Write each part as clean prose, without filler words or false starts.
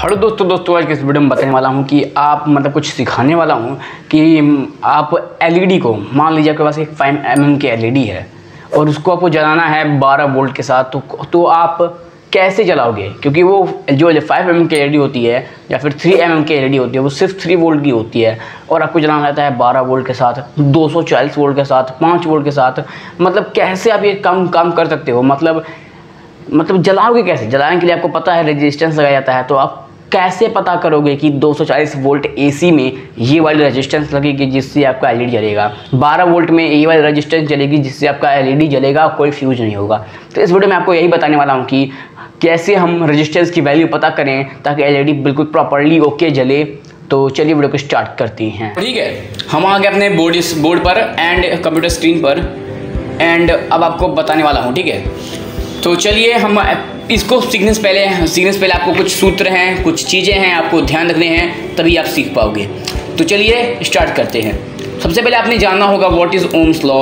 Hello दोस्तों आज के इस वीडियो में बताने वाला हूँ कि आप कुछ सिखाने वाला हूँ कि आप एलईडी को, मान लीजिए आपके पास एक 5 mm की एलईडी है और उसको आपको जलाना है 12 वोल्ट के साथ, तो आप कैसे जलाओगे? क्योंकि वो जो 5 mm की एलईडी होती है या फिर 3 mm की एलईडी होती है वो सिर्फ 3 वोल्ट की होती है और आपको जलाना रहता है 12 वोल्ट के साथ, 240 वोल्ट के साथ, 5 वोल्ट के साथ। कैसे आप ये काम कर सकते हो? मतलब जलाओगे कैसे? जलाने के लिए आपको पता है रेजिस्टेंस लगाया जाता है, तो आप कैसे पता करोगे कि 240 वोल्ट एसी में ये वाली रेजिस्टेंस लगेगी जिससे आपका एलईडी जलेगा, 12 वोल्ट में ये वाली रेजिस्टेंस जलेगी जिससे आपका एलईडी जलेगा, कोई फ्यूज नहीं होगा। तो इस वीडियो में आपको यही बताने वाला हूँ कि कैसे हम रेजिस्टेंस की वैल्यू पता करें ताकि एलईडी बिल्कुल प्रॉपर्ली ओके जले। तो चलिए वीडियो को स्टार्ट करते हैं। ठीक है, हम आ गए अपने बोर्ड पर एंड कंप्यूटर स्क्रीन पर एंड अब आपको बताने वाला हूँ। ठीक है, तो चलिए हम इसको सीखने से पहले आपको कुछ सूत्र हैं, कुछ चीज़ें हैं आपको ध्यान रखने हैं, तभी आप सीख पाओगे। तो चलिए स्टार्ट करते हैं। सबसे पहले आपने जानना होगा what is Ohm's law.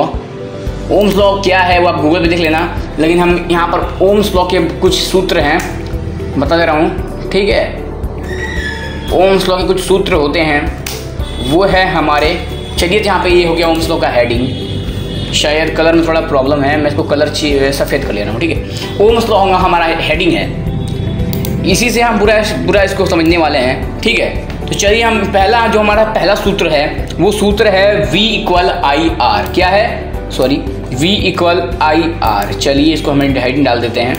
Ohm's law क्या है वो आप गूगल पे देख लेना, लेकिन हम यहाँ पर ओम्स लॉ के कुछ सूत्र हैं बता दे रहा हूँ। ठीक है, ओम्स लॉ के कुछ सूत्र होते हैं वो है हमारे, चलिए जहाँ पे ये हो गया ओम्स लॉ का हेडिंग, शायद कलर में थोड़ा प्रॉब्लम है, मैं इसको कलर सफ़ेद कर ले रहा हूँ। ठीक है, ओम्स लॉ हमारा हेडिंग है, इसी से हम पूरा इसको समझने वाले हैं। ठीक है, तो चलिए हम जो हमारा पहला सूत्र है वो सूत्र है V = IR। क्या है? Sorry, V = IR। चलिए इसको हमें हेडिंग डाल देते हैं,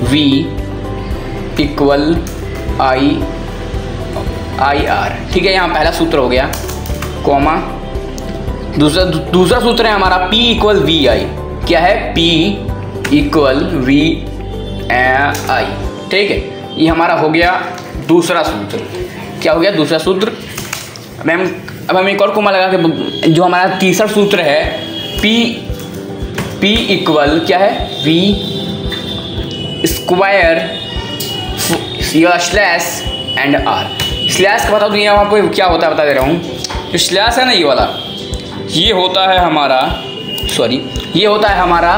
V = IR। ठीक है, यहाँ पहला सूत्र हो गया, कॉमा। दूसरा सूत्र है हमारा P = VI। क्या है? P = VI। ठीक है, ये हमारा हो गया दूसरा सूत्र। क्या हो गया दूसरा सूत्र? अब हम एक और कोमा लगा के जो हमारा तीसरा सूत्र है P = क्या है? V square and R। Slash का बता दूँ यहाँ आपको क्या होता है, बता दे रहा हूँ। जो स्लैश है ना, ये वाला, ये होता है हमारा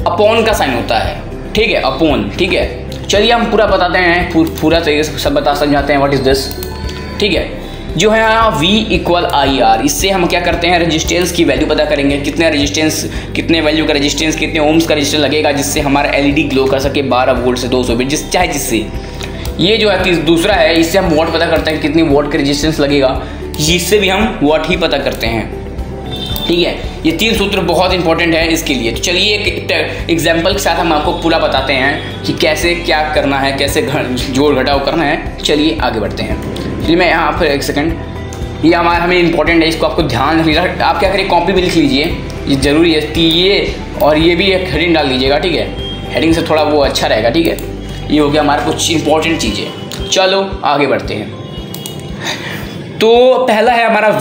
अपॉन का साइन होता है। ठीक है, अपॉन। ठीक है, चलिए हम पूरा बताते हैं, पूरा तरीके से सब समझाते हैं व्हाट इज़ दिस। ठीक है, जो है V = IR, इससे हम क्या करते हैं, रेजिस्टेंस की वैल्यू पता करेंगे, कितने वैल्यू का रेजिस्टेंस, कितने ओम्स का रेजिस्टेंस लगेगा जिससे हमारा एलईडी ग्लो कर सके 12 वोल्ट से 200 वोल्ट, जिससे ये जो है दूसरा है, इससे हम वॉट पता करते हैं कितनी वोल्ट का रेजिस्टेंस लगेगा, जिससे भी हम वॉट ही पता करते हैं। ठीक है, ये 3 सूत्र बहुत इंपॉर्टेंट है इसके लिए। तो चलिए एक एग्जाम्पल के साथ हम आपको पूरा बताते हैं कि कैसे क्या करना है, कैसे जोड़ घटाव करना है। चलिए आगे बढ़ते हैं। चलिए मैं यहाँ पर एक सेकंड, ये हमें इंपॉर्टेंट है, इसको आपको ध्यान रखिएगा। आप क्या करिए, कॉपी भी लिख लीजिए, ये ज़रूरी है कि ये और ये भी एक हेडिंग डाल दीजिएगा। ठीक है, हेडिंग से थोड़ा वो अच्छा रहेगा। ठीक है, ये हो गया हमारा कुछ इंपॉर्टेंट चीज़ें। चलो आगे बढ़ते हैं। तो पहला है हमारा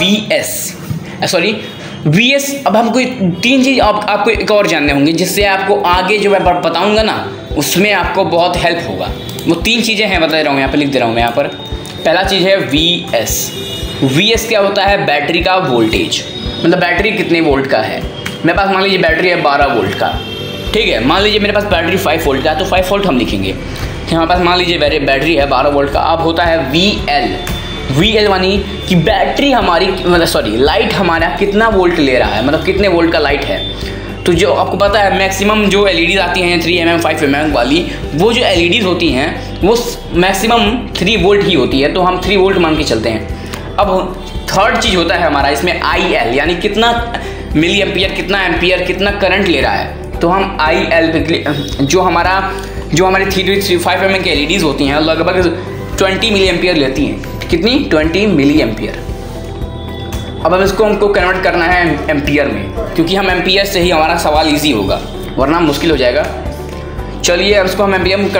VS। अब हमको 3 चीज़ आपको एक और जानने होंगे जिससे आपको आगे जो मैं बताऊंगा ना उसमें आपको बहुत हेल्प होगा। वो 3 चीज़ें हैं, बता दे रहा हूँ, यहाँ पे लिख दे रहा हूँ मैं यहाँ पर। पहला चीज़ है VS क्या होता है? बैटरी का वोल्टेज, मतलब बैटरी कितने वोल्ट का है। मेरे पास मान लीजिए बैटरी है 12 वोल्ट का। ठीक है, मान लीजिए मेरे पास बैटरी 5 वोल्ट का है, तो 5 वोल्ट हम लिखेंगे। हमारे पास मान लीजिए बैटरी है 12 वोल्ट का। अब होता है VL मानी कि बैटरी हमारी लाइट हमारा कितना वोल्ट ले रहा है, मतलब कितने वोल्ट का लाइट है। तो जो आपको पता है मैक्सिमम जो एलईडीज आती हैं 3 mm 5 mm वाली, वो जो एलईडीज होती हैं वो मैक्सिमम 3 वोल्ट ही होती है, तो हम 3 वोल्ट मान के चलते हैं। अब थर्ड चीज़ होता है हमारा इसमें IL, यानी कितना मिली एम्पियर, कितना एम्पियर, कितना करंट ले रहा है। तो हम IL पे जो हमारी 5 mm की एलईडीज होती हैं लगभग 20 मिली एम्पियर लेती हैं। कितनी? 20 मिली एम्पियर। अब हम हमको कन्वर्ट करना है एम्पियर में, क्योंकि हम एम्पियर से ही हमारा सवाल इजी होगा, वरना मुश्किल हो जाएगा। चलिए अब इसको हम एम्पियर में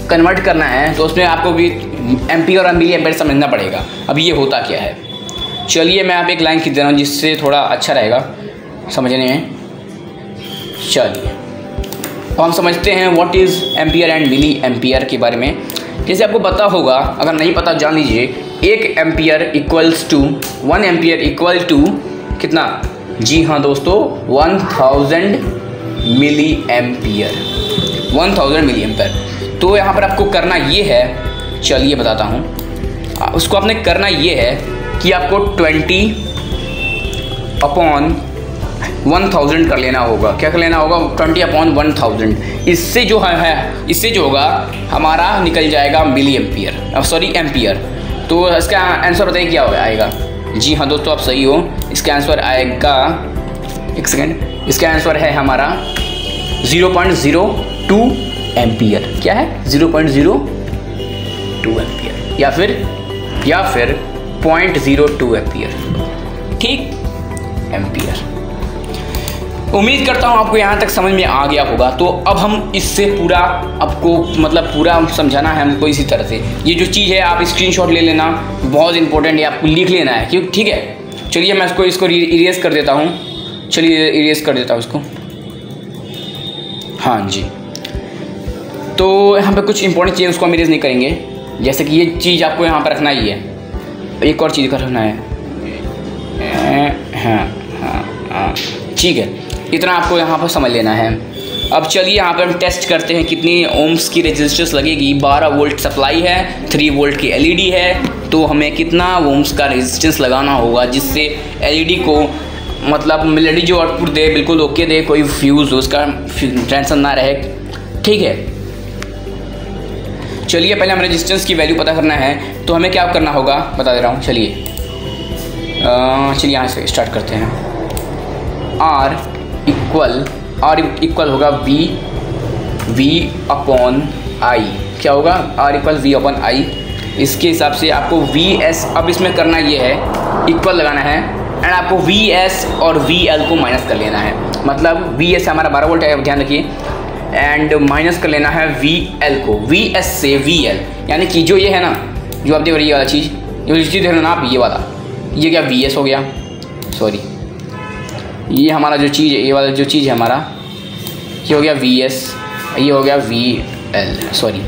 कन्वर्ट करना है, तो उसमें आपको भी एम्पियर और मिली एम्पियर समझना पड़ेगा। अब ये होता क्या है, चलिए मैं आप एक लाइन खींच दे रहा हूँ जिससे थोड़ा अच्छा रहेगा समझने में। चलिए तो हम समझते हैं what is ampere and milliampere के बारे में। जैसे आपको पता होगा, अगर नहीं पता जान लीजिए, 1 ampere equals to 1 ampere equal to कितना? जी हाँ दोस्तों, 1000 मिली एम्पियर। 1000 milli ampere. तो यहाँ पर आपको करना ये है, चलिए बताता हूँ। उसको आपने करना ये है कि आपको 20/1000 कर लेना होगा। क्या कर लेना होगा? 20/1000। इससे जो है इससे जो होगा हमारा निकल जाएगा मिली एम्पियर, सॉरी एम्पियर। तो इसका आंसर बताइए क्या आएगा? जी हाँ दोस्तों, आप सही हो। इसका आंसर आएगा, एक सेकेंड, इसका आंसर है हमारा 0.02 एम्पियर। क्या है? 0.02 एम्पियर या फिर 0.02 एम्पियर। ठीक, एम्पियर। उम्मीद करता हूँ आपको यहाँ तक समझ में आ गया होगा। तो अब हम इससे पूरा आपको मतलब पूरा समझाना है हमको इसी तरह से। ये जो चीज़ है आप स्क्रीनशॉट ले लेना, बहुत इंपॉर्टेंट है, आपको लिख लेना है, क्यों? ठीक है, चलिए मैं इसको इरेज कर देता हूँ। चलिए इरेज कर देता हूँ इसको। हाँ जी, तो यहाँ पे कुछ इंपॉर्टेंट चीज़ उसको हम इरेज नहीं करेंगे, जैसे कि ये चीज़ आपको यहाँ पर रखना ही है। एक और चीज़ का रखना है। हाँ, ठीक है, इतना आपको यहाँ पर समझ लेना है। अब चलिए यहाँ पर हम टेस्ट करते हैं कितनी ओम्स की रेजिस्टेंस लगेगी। 12 वोल्ट सप्लाई है, 3 वोल्ट की एलईडी है, तो हमें कितना ओम्स का रेजिस्टेंस लगाना होगा जिससे एलईडी को मतलब एलईडी जो आउटपुट दे बिल्कुल ओके दे, कोई फ्यूज़ उसका टेंशन ना रहे। ठीक है, चलिए पहले हमें रेजिस्टेंस की वैल्यू पता करना है, तो हमें क्या करना होगा बता दे रहा हूँ। चलिए यहाँ से स्टार्ट करते हैं। R इक्वल होगा V/I। क्या होगा? R equal V/I। इसके हिसाब से आपको VS, अब इसमें करना ये है, इक्वल लगाना है एंड आपको VS और VL को माइनस कर लेना है। मतलब VS हमारा 12 वोल्ट है, ध्यान रखिए, एंड माइनस कर लेना है VL को। VS से VL, यानी कि जो ये है ना, जो आप देख रहे हैं ये वाला चीज़, ये चीज़ देख रहे हो ना आप, ये वाला, ये क्या VS हो गया, सॉरी, ये हमारा जो चीज़ है, ये वाला जो चीज़ है हमारा, ये हो गया VS, ये हो गया VL, सॉरी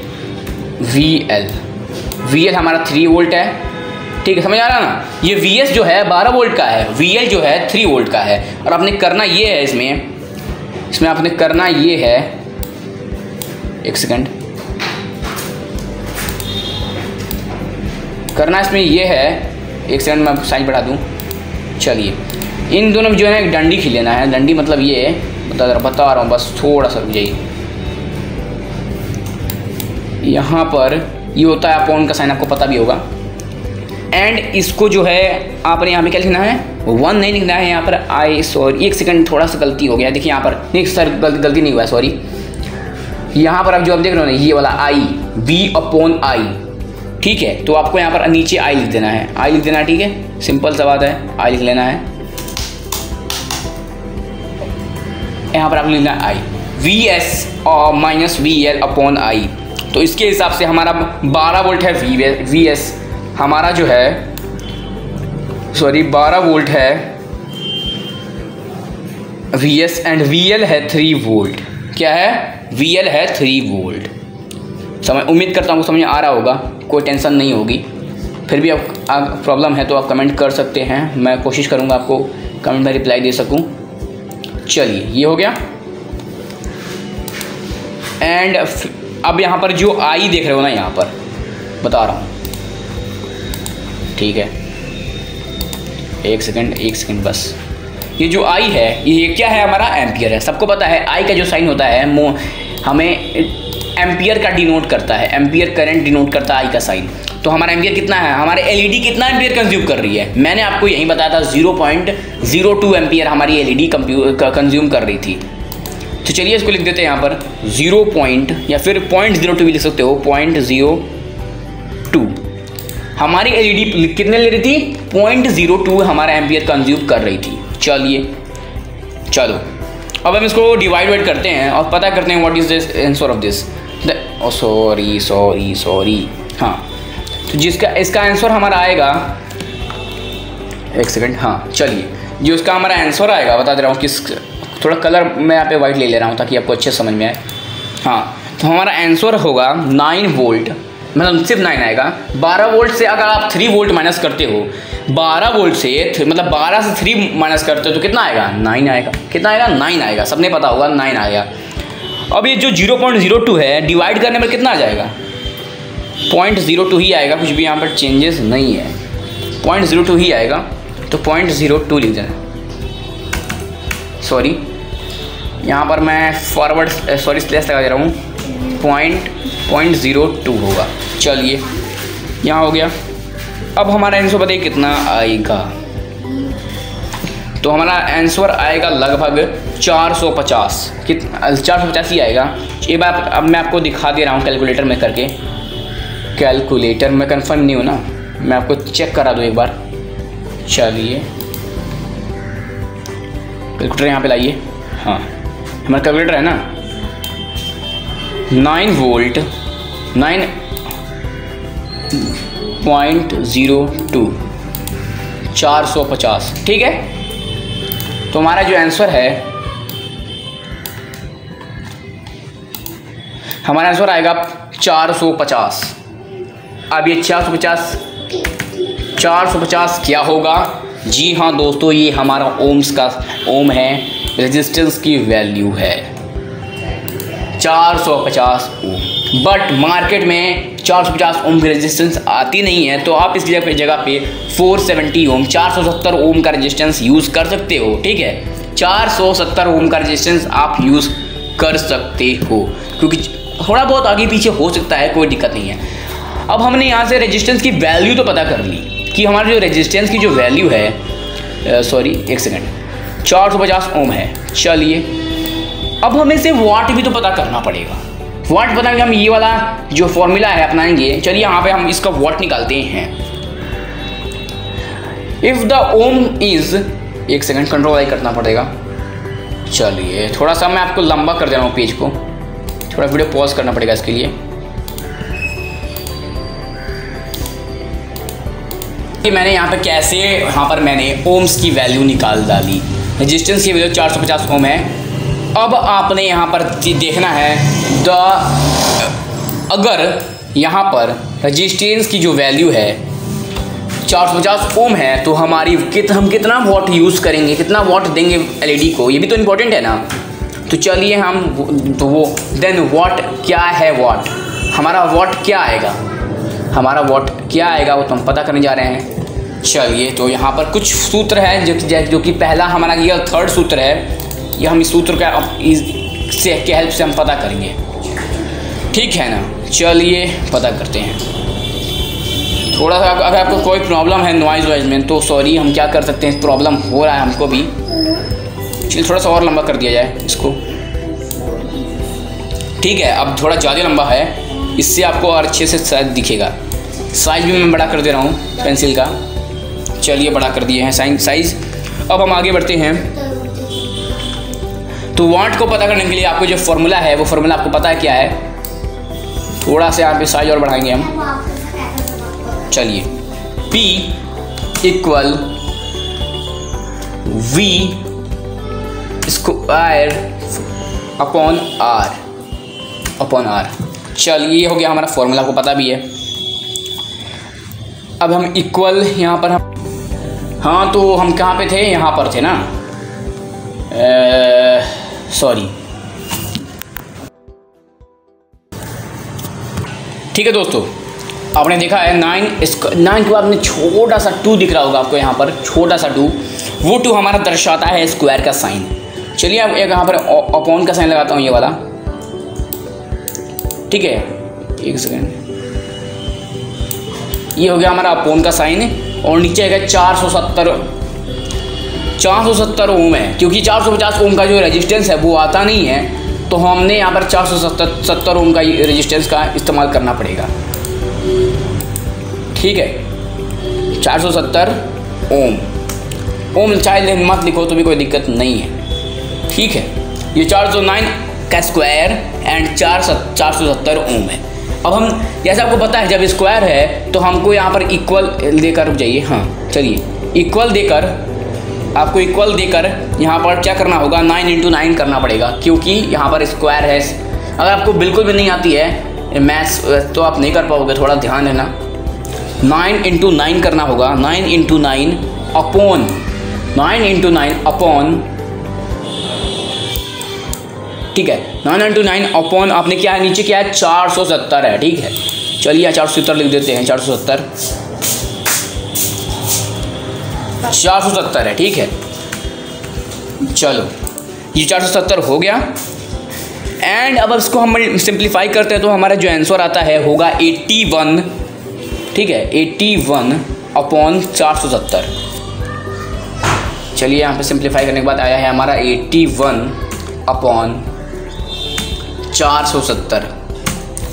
VL हमारा 3 वोल्ट है। ठीक है, समझ आ रहा ना? ये VS जो है 12 वोल्ट का है, VL जो है 3 वोल्ट का है। और आपने करना ये है, इसमें आपने करना ये है, एक सेकंड, करना इसमें ये है, एक सेकंड मैं साइन बढ़ा दूँ। चलिए, इन दोनों में जो है ना एक डंडी खींच लेना है। डंडी मतलब ये बता रहा हूँ, बस थोड़ा सा रुक जाइए। यहाँ पर ये होता है अपॉन का साइन, आपको पता भी होगा। एंड इसको जो है आपने यहाँ पे क्या लिखना है? 1 नहीं लिखना है यहाँ पर, आई, सॉरी एक सेकंड, थोड़ा सा गलती हो गया। देखिए यहाँ पर नहीं सर, गलती नहीं हुआ है, सॉरी। यहाँ पर आप जो आप देख रहे हो ना, ये वाला I, V/I। ठीक है, तो आपको यहाँ पर नीचे I लिख देना है, I लिख देना है। ठीक है, सिंपल सा बात है, I लिख लेना है। यहाँ पर आपको लिखना है I, VS और माइनस VL/I। तो इसके हिसाब से हमारा 12 वोल्ट है VS हमारा जो है, सॉरी 12 वोल्ट है VS एंड VL है 3 वोल्ट। क्या है? VL है 3 वोल्ट। उम्मीद करता हूँ समझ आ रहा होगा, कोई टेंशन नहीं होगी। फिर भी आप प्रॉब्लम है तो आप कमेंट कर सकते हैं, मैं कोशिश करूँगा आपको कमेंट में रिप्लाई दे सकूँ। चलिए, ये हो गया। एंड अब यहाँ पर जो I देख रहे हो ना, यहाँ पर बता रहा हूँ, ठीक है, एक सेकंड बस। ये जो I है, ये क्या है? हमारा एम्पियर है। सबको पता है I का जो साइन होता है हमें एम्पियर का डिनोट करता है, एम्पियर करंट डिनोट करता है I का साइन। तो हमारा एम्पियर कितना है? हमारे एलईडी कितना एम्पियर कंज्यूम कर रही है? मैंने आपको यही बताया था, 0.02 एम्पियर हमारी एलईडी कंज्यूम कर रही थी। तो चलिए इसको लिख देते हैं यहाँ पर 0. या फिर 0.02 भी लिख सकते हो, 0.02 हमारी एलईडी कितने ले रही थी? 0.02 हमारा एम्पियर कंज्यूम कर रही थी। चलो अब हम इसको डिवाइड करते हैं और पता करते हैं what is this answer of this. Sorry हाँ, तो इसका आंसर हमारा आएगा, एक सेकंड, हाँ चलिए, जो इसका हमारा आंसर आएगा बता दे रहा हूँ। थोड़ा कलर मैं यहाँ पे वाइट ले रहा हूँ ताकि आपको अच्छे समझ में आए। हाँ, तो हमारा आंसर होगा 9 वोल्ट, मतलब सिर्फ 9 आएगा। 12 वोल्ट से अगर आप 3 वोल्ट माइनस करते हो, 12 वोल्ट से मतलब 12 से 3 माइनस करते हो तो कितना आएगा? 9 आएगा। कितना आएगा? 9 आएगा। सबने पता होगा 9 आएगा। अब ये जो 0.02 है डिवाइड करने पर कितना आ जाएगा? 0.02 ही आएगा, कुछ भी यहाँ पर चेंजेस नहीं है, 0.02 ही आएगा, तो 0.02 लिख देना। सॉरी, यहाँ पर मैं फॉरवर्ड स्लैश लगा दे रहा हूँ, 0.02 होगा। चलिए यहाँ हो गया। अब हमारा आंसर बताइए कितना आएगा। तो हमारा आंसर आएगा लगभग 450, कितना 450 ही आएगा। ये बात अब मैं आपको दिखा दे रहा हूँ कैलकुलेटर में करके। कैलकुलेटर में कंफर्म नहीं हूँ ना, मैं आपको चेक करा दूँ एक बार। चलिए कैलकुलेटर यहाँ पे लाइए। हाँ, हमारा कैलकुलेटर है ना, 9 वोल्ट 9.02 450, ठीक है। तो हमारा जो आंसर है, हमारा आंसर आएगा 450। अब ये 450 क्या होगा? जी हाँ दोस्तों, ये हमारा ओम है, रेजिस्टेंस की वैल्यू है 450 ओम। बट मार्केट में 450 ओम की रेजिस्टेंस आती नहीं है, तो आप इस जगह पे 470 ओम 470 ओम का रेजिस्टेंस यूज़ कर सकते हो, ठीक है। 470 ओम का रेजिस्टेंस आप यूज़ कर सकते हो, क्योंकि थोड़ा बहुत आगे पीछे हो सकता है, कोई दिक्कत नहीं है। अब हमने यहाँ से रेजिस्टेंस की वैल्यू तो पता कर ली कि हमारी जो रेजिस्टेंस की जो वैल्यू है, सॉरी एक सेकेंड, 450 ओम है। चलिए अब हमें इसे वाट भी तो पता करना पड़ेगा। वाट पता कि हम ये वाला जो फॉर्मूला है अपनाएंगे। चलिए यहाँ पे हम इसका वाट निकालते हैं। इफ द ओम इज, एक सेकंड कंट्रोल आई करना पड़ेगा। चलिए थोड़ा सा मैं आपको लंबा कर दे रहा हूँ पेज को, थोड़ा वीडियो पॉज करना पड़ेगा इसके लिए। कि मैंने यहाँ पे कैसे, यहाँ पर मैंने ओम्स की वैल्यू निकाल डाली। रेजिस्टेंस की वैल्यू 450 ओम है। अब आपने यहाँ पर देखना है अगर यहाँ पर रेजिस्टेंस की जो वैल्यू है 450 ओम है, तो हमारी हम कितना वॉट यूज़ करेंगे, कितना वॉट देंगे एलईडी को, ये भी तो इम्पोर्टेंट है ना। तो चलिए हम देन वॉट क्या है, वॉट हमारा वॉट क्या आएगा, हमारा वॉट क्या आएगा वो तो हम पता करने जा रहे हैं। चलिए तो यहाँ पर कुछ सूत्र है जो कि पहला हमारा ये थर्ड सूत्र है, ये हम इस सूत्र का के हेल्प से हम पता करेंगे, ठीक है ना। चलिए पता करते हैं। थोड़ा सा अगर आपको कोई प्रॉब्लम है नॉइज़ वाइज में तो सॉरी, हम क्या कर सकते हैं, प्रॉब्लम हो रहा है हमको भी। चलिए थोड़ा सा और लंबा कर दिया जाए इसको, ठीक है। अब थोड़ा ज़्यादा लंबा है, इससे आपको और अच्छे से शायद दिखेगा। साइज़ भी मैं बड़ा कर दे रहा हूँ पेंसिल का। चलिए बड़ा कर दिए हैं साइज़। अब हम आगे बढ़ते हैं। तो वाट को पता करने के लिए आपको जो फॉर्मूला है वो फॉर्मूला आपको पता है क्या है। थोड़ा सा यहाँ पे साइज और बढ़ाएंगे हम। चलिए P equal V square upon R। चलिए ये हो गया हमारा फॉर्मूला, आपको पता भी है। अब हम इक्वल यहाँ पर हम, हाँ तो हम कहाँ पे थे, यहाँ पर थे ना, सॉरी, ठीक है दोस्तों। आपने देखा है 9 के बाद में छोटा सा 2 दिख रहा होगा आपको, यहाँ पर छोटा सा 2, वो 2 हमारा दर्शाता है स्क्वायर का साइन। चलिए अब एक यहाँ पर अपॉन का साइन लगाता हूँ, ये वाला, ठीक है। एक सेकेंड, ये हो गया हमारा अपॉन का साइन, और नीचे है 470 ओम है, क्योंकि 450 ओम का जो रेजिस्टेंस है वो आता नहीं है, तो हमने यहाँ पर 470 ओम का रेजिस्टेंस का इस्तेमाल करना पड़ेगा, ठीक है। 470 ओम चाहे मत लिखो तो भी कोई दिक्कत नहीं है, ठीक है। ये 409 का स्क्वायर एंड 470 ओम है। अब हम जैसे आपको पता है जब स्क्वायर है तो हमको यहाँ पर इक्वल देकर, रुक जाइए, हाँ चलिए, इक्वल देकर आपको इक्वल देकर यहाँ पर क्या करना होगा, 9 × 9 करना पड़ेगा, क्योंकि यहाँ पर स्क्वायर है। अगर आपको बिल्कुल भी नहीं आती है मैथ्स तो आप नहीं कर पाओगे, थोड़ा ध्यान देना। 9 × 9 करना होगा, 9 × 9 अपॉन 9 × 9 अपॉन, ठीक है, 9 × 9 अपॉन, आपने क्या है नीचे क्या है 470 है, ठीक है। चलिए 470 लिख देते हैं। 470 है, ठीक है। चलो ये 470 हो गया। एंड अब इसको हम सिंप्लीफाई करते हैं तो हमारा जो आंसर आता है होगा 81, ठीक है, 81/470। चलिए यहाँ पे सिंप्लीफाई करने के बाद आया है हमारा 81/470।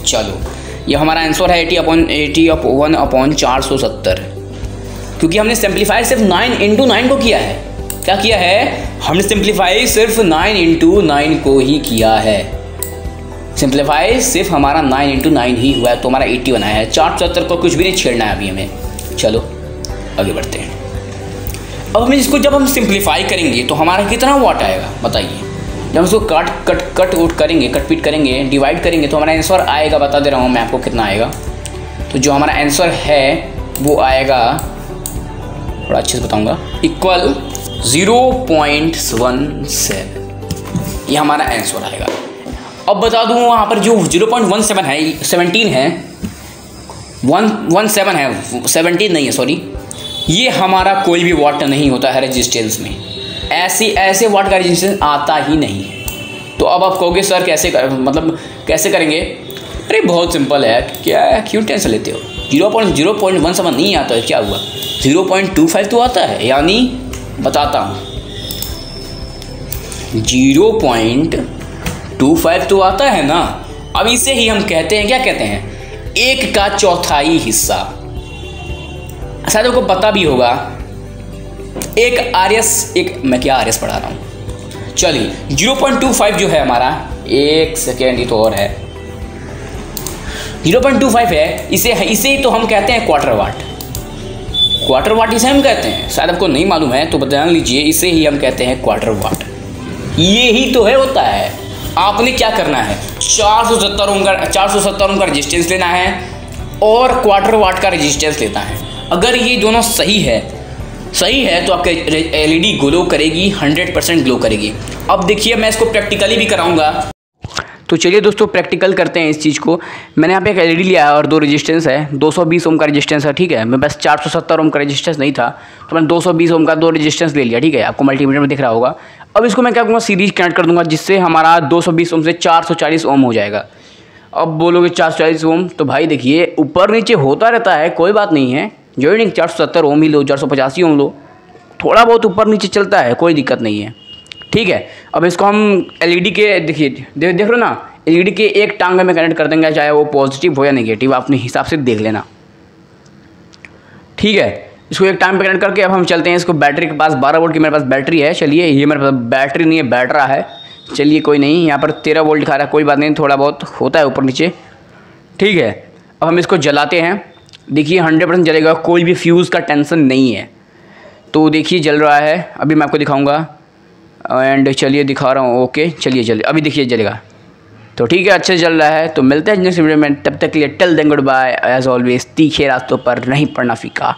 चलो ये हमारा आंसर है 81/470, क्योंकि हमने सिंप्लीफाई सिर्फ 9 × 9 को किया है। क्या किया है? हमने सिंप्लीफाई सिर्फ 9 × 9 को ही किया है। सिंप्लीफाई सिर्फ हमारा 9 × 9 ही हुआ है, तो हमारा 81 आया है। 470 को कुछ भी नहीं छेड़ना है अभी हमें। चलो आगे बढ़ते हैं। अब हमें इसको जब हम सिंप्लीफाई करेंगे तो हमारा कितना वाट आएगा बताइए। जब हम इसको कट आउट करेंगे, कट पीट करेंगे, डिवाइड करेंगे तो हमारा आंसर आएगा, बता दे रहा हूँ मैं आपको कितना आएगा। तो जो हमारा आंसर है वो आएगा, थोड़ा अच्छे से बताऊँगा, इक्वल 0.17। ये हमारा आंसर आएगा। अब बता दूँ वहाँ पर जो 0.17 है, 17 है, 117 है, 17 नहीं है, सॉरी, ये हमारा कोई भी वाट नहीं होता है रेजिस्टेंस में। ऐसे वाट का रेजिस्टेंस आता ही नहीं है। तो अब आप कहोगे सर कैसे कैसे करेंगे? अरे बहुत सिंपल है, क्या क्यों टेंशन लेते हो? 0.17 नहीं आता है, क्या हुआ? 0.25 तो आता है, यानी बताता हूँ 0.25 तो आता है ना। अब इसे ही हम कहते हैं, क्या कहते हैं? 1 का चौथाई हिस्सा। शायद आपको पता भी होगा, मैं क्या आरएस पढ़ा रहा हूँ। चलिए 0.25 जो है हमारा, एक सेकेंड, ये तो और है, 0.25 है। इसे ही तो हम कहते हैं क्वार्टर वाट। क्वार्टर वाट इसे हम कहते हैं, शायद आपको नहीं मालूम है तो बता लीजिए, इसे ही हम कहते हैं क्वार्टर वाट। ये ही तो है, होता है। आपने क्या करना है, 470 ओम का रेजिस्टेंस लेना है और क्वार्टर वाट का रेजिस्टेंस लेना है। अगर ये दोनों सही है तो आपके एलईडी ग्लो करेगी, 100% ग्लो करेगी। अब देखिए मैं इसको प्रैक्टिकली भी कराऊंगा। तो चलिए दोस्तों प्रैक्टिकल करते हैं इस चीज़ को। मैंने यहाँ पे एक एलईडी लिया है और 2 रेजिस्टेंस है, 220 ओम का रेजिस्टेंस है, ठीक है। मैं बस 470 ओम का रेजिस्टेंस नहीं था तो मैंने 220 ओम का 2 रेजिस्टेंस ले लिया, ठीक है। आपको मल्टीमीटर में दिख रहा होगा। अब इसको मैं क्या करूँगा, सीरीज कनेक्ट कर दूँगा, जिससे हमारा 220 ओम से 440 ओम हो जाएगा। अब बोलोगे 440 ओम, तो भाई देखिए ऊपर नीचे होता रहता है, कोई बात नहीं है। जॉइनिंग 470 ओम ही लो, 485 ओम लो, थोड़ा बहुत ऊपर नीचे चलता है, कोई दिक्कत नहीं है, ठीक है। अब इसको हम एलईडी के देखिए देख रहे हो ना, एलईडी के एक टांग में कनेक्ट कर देंगे, चाहे वो पॉजिटिव हो या नेगेटिव, अपने हिसाब से देख लेना, ठीक है। इसको एक टाइम पे कनेक्ट करके अब हम चलते हैं इसको बैटरी के पास। 12 वोल्ट की मेरे पास बैटरी है। चलिए, ये मेरे पास बैटरी नहीं है, बैटरा है। चलिए कोई नहीं, यहाँ पर 13 वोल्ट दिखा रहा है, कोई बात नहीं, थोड़ा बहुत होता है ऊपर नीचे, ठीक है। अब हम इसको जलाते हैं। देखिए 100% जलेगा, कोई भी फ्यूज़ का टेंशन नहीं है। तो देखिए जल रहा है, अभी मैं आपको दिखाऊंगा। एंड चलिए दिखा रहा हूँ, ओके चलिए चलिए, अभी देखिए जलेगा, तो ठीक है, अच्छे चल रहा है। तो मिलते हैं नेक्स्ट वीडियो में, तब तक के लिए till then goodbye. As always तीखे रास्तों पर नहीं पड़ना फीका।